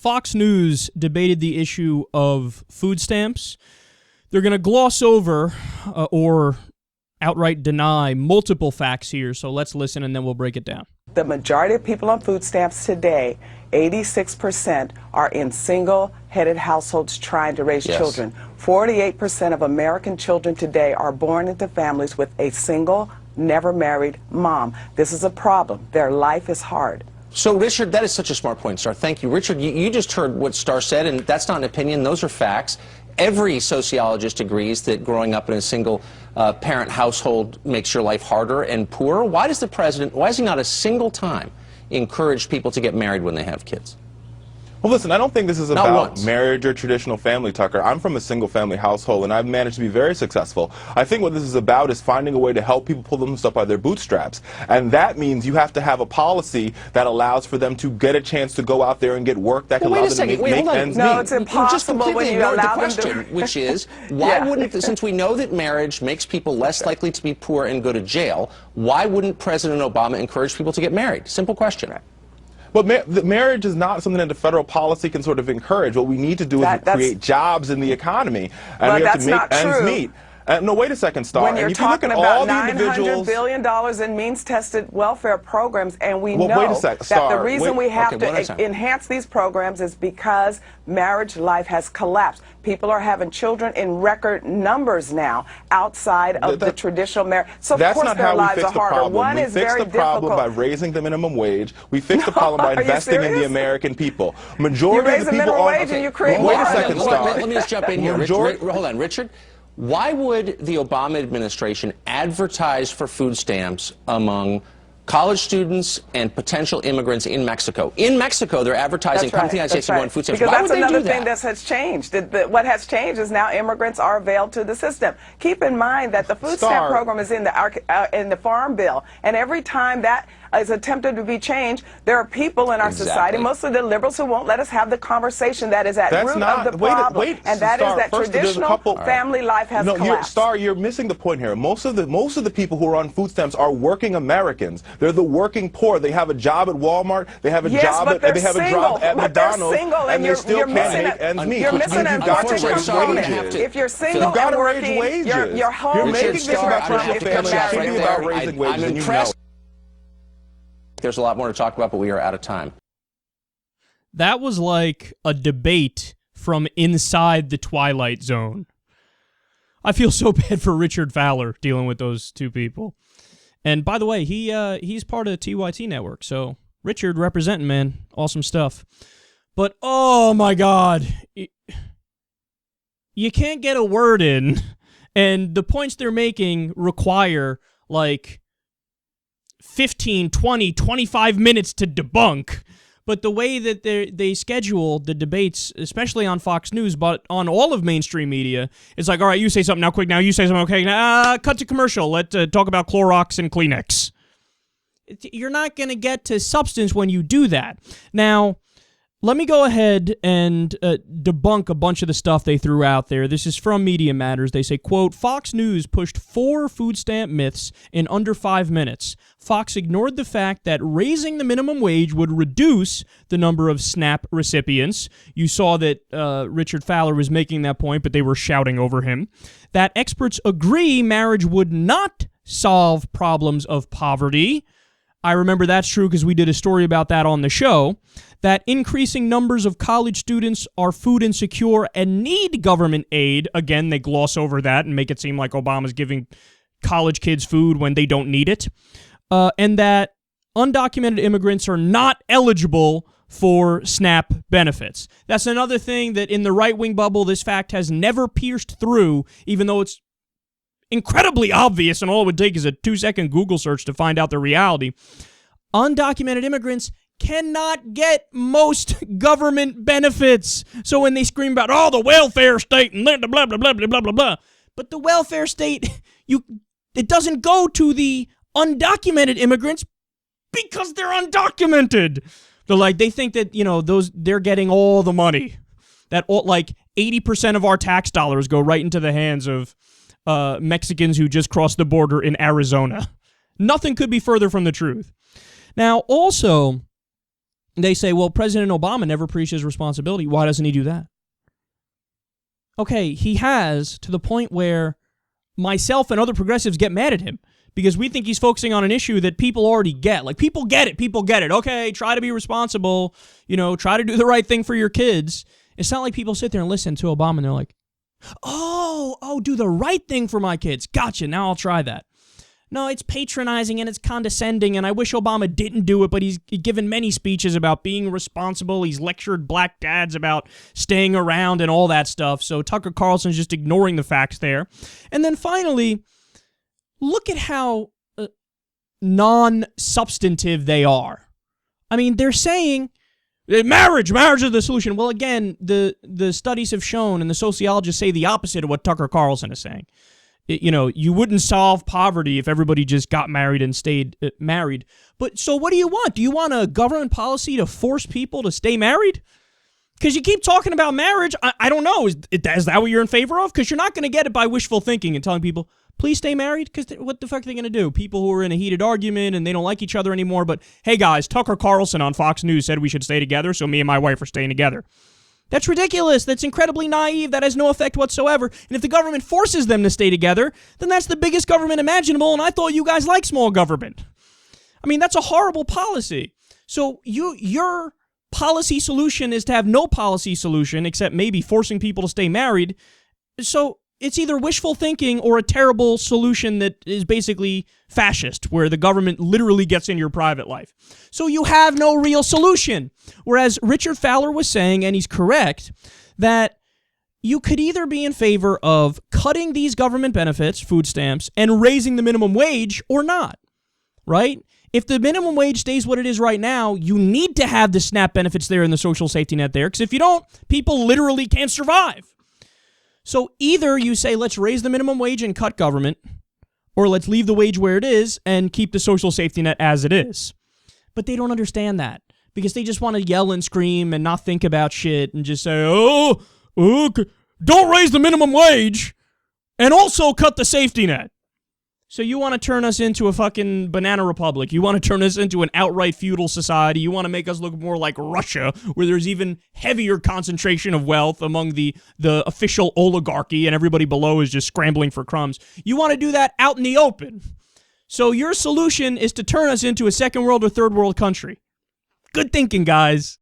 Fox News debated the issue of food stamps. They're going to gloss over or outright deny multiple facts here, so let's listen and then we'll break it down. The majority of people on food stamps today, 86%, are in single-headed households trying to raise children. 48% of American children today are born into families with a single, never married mom. This is a problem. Their life is hard. So, Richard, that is such a smart point, Star. Thank you. Richard, you just heard what Star said, and that's not an opinion. Those are facts. Every sociologist agrees that growing up in a single parent household makes your life harder and poorer. Why does the president, why has he not a single time encouraged people to get married when they have kids? Well, listen, I don't think this is about marriage or traditional family, Tucker. I'm from a single-family household, and I've managed to be very successful. I think what this is about is finding a way to help people pull themselves up by their bootstraps. And that means you have to have a policy that allows for them to get a chance to go out there and get work that can allow them to make ends meet. No, it's impossible you just when you allow them to... which is, why wouldn't, since we know that marriage makes people less likely to be poor and go to jail, why wouldn't President Obama encourage people to get married? Simple question. But marriage is not something that the federal policy can sort of encourage. What we need to do is create jobs in the economy, and we have to make ends meet. No, wait a second, Star. When you're talking about $900 billion in means-tested welfare programs, and we know that the reason we have to enhance these programs is because marriage life has collapsed. People are having children in record numbers now outside of the traditional marriage. So of course their lives are harder. One is very difficult. We fix the problem by raising the minimum wage. We fix the problem by investing in the American people. Majority of the people minimum wage and you create wait a second, Star. Let me just jump in here. Hold on, Richard. Why would the Obama administration advertise for food stamps among college students and potential immigrants in Mexico? In Mexico, they're advertising, come to the United States and go on food stamps. Because Why would they do that? that's another thing that has changed. What has changed is now immigrants are availed to the system. Keep in mind that the food stamp program is in the Farm Bill, and every time that is attempted to be changed, there are people in our society, mostly the liberals, who won't let us have the conversation that is at root of the problem, and that is that traditional family life has collapsed. Star, you're missing the point here. Most of the people who are on food stamps are working Americans. They're the working poor. They have a job at Walmart. They have a job at McDonald's, and they still can't make ends meet. You're missing an important component. If you're single and working, your home making this about traditional family. It should be about raising wages, and you know it. There's a lot more to talk about, but we are out of time. That was like a debate from inside the Twilight Zone. I feel so bad for Richard Fowler dealing with those two people. And by the way, he's part of the TYT network, so Richard representing, man. Awesome stuff. But, oh my God, you can't get a word in, and the points they're making require, like, 15, 20, 25 minutes to debunk. But the way that they schedule the debates, especially on Fox News, but on all of mainstream media, it's like, all right, you say something now, quick, now you say something, okay, now cut to commercial, let's talk about Clorox and Kleenex. You're not going to get to substance when you do that. Now, let me go ahead and debunk a bunch of the stuff they threw out there. This is from Media Matters. They say, quote, Fox News pushed 4 food stamp myths in under 5 minutes. Fox ignored the fact that raising the minimum wage would reduce the number of SNAP recipients. You saw that Richard Fowler was making that point, but they were shouting over him. That experts agree marriage would not solve problems of poverty. I remember that's true because we did a story about that on the show. That increasing numbers of college students are food insecure and need government aid. Again, they gloss over that and make it seem like Obama's giving college kids food when they don't need it. And that undocumented immigrants are not eligible for SNAP benefits. That's another thing that in the right-wing bubble, this fact has never pierced through, even though it's incredibly obvious, and all it would take is a 2-second Google search to find out the reality. Undocumented immigrants cannot get most government benefits. So when they scream about, oh, the welfare state and blah, blah, blah, blah, blah, blah, blah. But the welfare state, it doesn't go to the undocumented immigrants because they're undocumented. So like they think that, they're getting all the money. That like 80% of our tax dollars go right into the hands of Mexicans who just crossed the border in Arizona. Nothing could be further from the truth. Now, also, they say, well, President Obama never preached his responsibility. Why doesn't he do that? Okay, he has, to the point where myself and other progressives get mad at him because we think he's focusing on an issue that people already get. Like, people get it. People get it. Okay, try to be responsible. You know, try to do the right thing for your kids. It's not like people sit there and listen to Obama and they're like, oh, do the right thing for my kids. Gotcha, now I'll try that. No, it's patronizing and it's condescending, and I wish Obama didn't do it, but he's given many speeches about being responsible. He's lectured black dads about staying around and all that stuff, so Tucker Carlson's just ignoring the facts there. And then finally, look at how non-substantive they are. I mean, they're saying marriage is the solution. Well, again, the studies have shown, and the sociologists say the opposite of what Tucker Carlson is saying. You know, you wouldn't solve poverty if everybody just got married and stayed married. But so what do you want? Do you want a government policy to force people to stay married? Because you keep talking about marriage. I don't know. Is that what you're in favor of? Because you're not going to get it by wishful thinking and telling people, please stay married. Because what the fuck are they going to do? People who are in a heated argument and they don't like each other anymore. But hey, guys, Tucker Carlson on Fox News said we should stay together, so me and my wife are staying together. That's ridiculous. That's incredibly naive. That has no effect whatsoever. And if the government forces them to stay together, then that's the biggest government imaginable, and I thought you guys like small government. I mean, that's a horrible policy. So your policy solution is to have no policy solution except maybe forcing people to stay married. So it's either wishful thinking or a terrible solution that is basically fascist, where the government literally gets in your private life. So you have no real solution. Whereas Richard Fowler was saying, and he's correct, that you could either be in favor of cutting these government benefits, food stamps, and raising the minimum wage or not, right? If the minimum wage stays what it is right now, you need to have the SNAP benefits there and the social safety net there, because if you don't, people literally can't survive. So either you say, let's raise the minimum wage and cut government, or let's leave the wage where it is and keep the social safety net as it is. But they don't understand that because they just want to yell and scream and not think about shit and just say, don't raise the minimum wage and also cut the safety net. So you want to turn us into a fucking banana republic. You want to turn us into an outright feudal society. You want to make us look more like Russia, where there's even heavier concentration of wealth among the official oligarchy and everybody below is just scrambling for crumbs. You want to do that out in the open. So your solution is to turn us into a second world or third world country. Good thinking, guys.